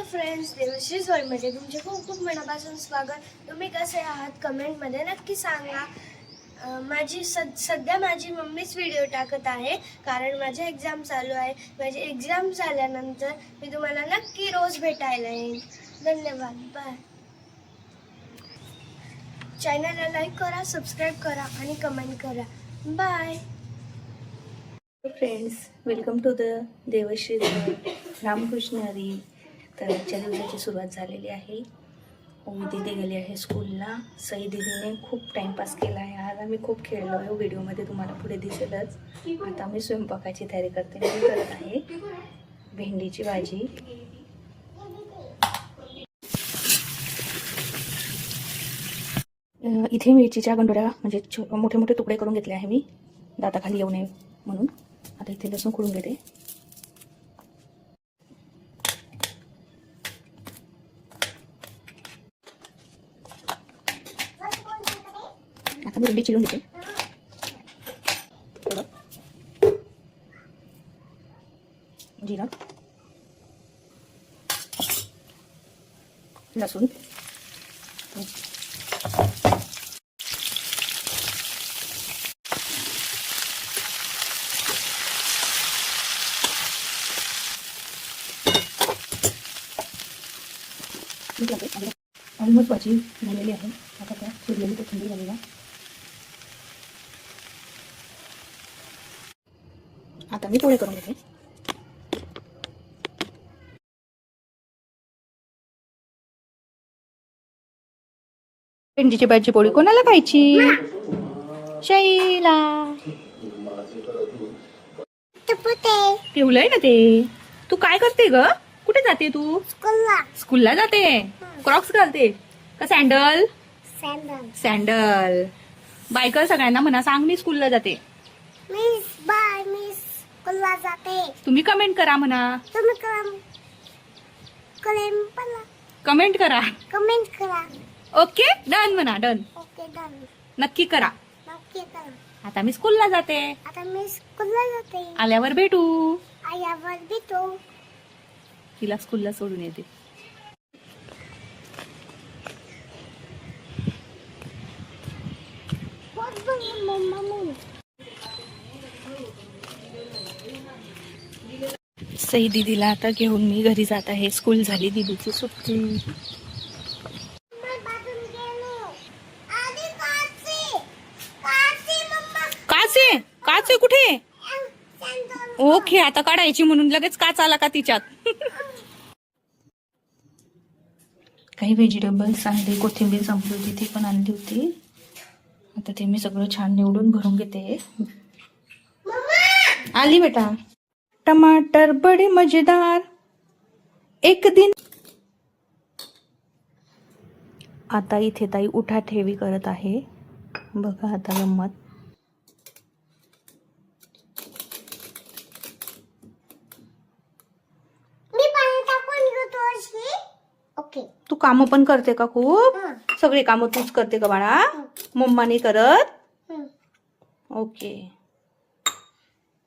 Friends, Devashree सोयमध्ये तुमचे खूप खूप मनापासून स्वागत. तुम्ही कसे आहात कमेंटमध्ये नक्की सांगा. सध्या माझी मम्मीच व्हिडिओ टाकत आहे कारण माझे एक्झाम चालू आहे. माझी एक्झाम झाल्यानंतर मी तुम्हाला नक्की रोज भेटायला येईन. धन्यवाद. बाय. चॅनलला लाईक करा, सबस्क्राईब करा आणि कमेंट करा. Bye friends, welcome to the Devshree Ramkrishna Hari. तर आजच्या दिवसाची सुरुवात झालेली आहे. ओवी दीदी गेली आहे स्कूलला. सई दीदीने खूप टाईमपास केला आहे. आज आम्ही खूप खेळलो आहे. व्हिडिओमध्ये तुम्हाला पुढे दिसेलच. आता मी स्वयंपाकाची तयारी करते. मी करत आहे भेंडीची भाजी. इथे मिरचीच्या गंडोऱ्या म्हणजे मोठे मोठे तुकडे करून घेतले आहे मी, दाताखाली येऊ नये म्हणून. आता इथे लसूण खोडून घेते. आता भेंडी चिरून घेते. जिरा, लसूण, ऑलमोस्ट भाजी झालेली आहे. आता त्या चिरलेली कोथिंबीर घालूया. आता मी पोळे करून घेते. भेंडीची भाजी पोळी कोणाला खायची? शैला. पिवलंय ना ते. तू काय करते ग? कुठे जाते तू? स्कूलला जाते. क्रॉक्स घालते का सँडल? सँडल. बाय कर सगळ्यांना म्हणा. सांग मी स्कूलला जाते. मी स्कूलला जाते. तुम्ही कमेंट करा म्हणा. कमेंट करा. ओके डन म्हणा. डन. Okay done. नक्की करा. नक्की करा. आता मी स्कूलला जाते. आता मी स्कूलला जाते. आल्यावर भेटू. आल्यावर भेटू. तिला स्कूलला सोडून येते. सई दीदीला आता घेऊन मी घरी जात आहे. स्कूल झाली दीदीची सुट्टी. काचे काचे कुठे? ओके, आता काढायची म्हणून लगेच काच आला का तिच्यात. काही व्हेजिटेबल्स आणले, कोथिंबीर संपली होती ती पण आणली होती. आता ते मी सगळं छान निवडून भरून घेते. आली बेटा. टमाटर बडे मजेदार एक दिन. आता इथे ताई उठा ठेवी करत आहे. बघा आता गंमत. ओके. तू काम पण करते का खूप? सगळे काम तूच करते का बाळा? मम्मा नाही करत? ओके.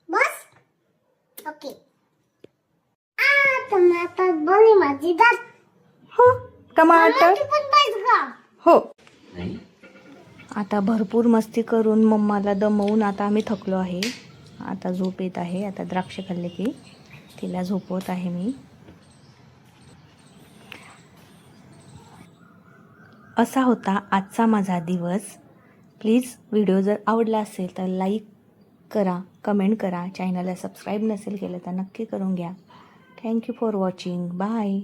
बस. ओके. टमाटर बरी मजेदार. हो, टमाटर पण पाहिजे का? हो. आता भरपूर मस्ती करून मम्माला दमवून आता आम्ही थकलो आहे. आता झोप येत आहे. आता द्राक्ष खाल्ले की तिला झोपवत आहे मी. असा होता आजचा माझा दिवस. प्लीज व्हिडिओ जर आवडला असेल तर लाईक करा, कमेंट करा. चॅनलला सबस्क्राईब नसेल केलं तर नक्की करून घ्या. Thank you for watching. बाय.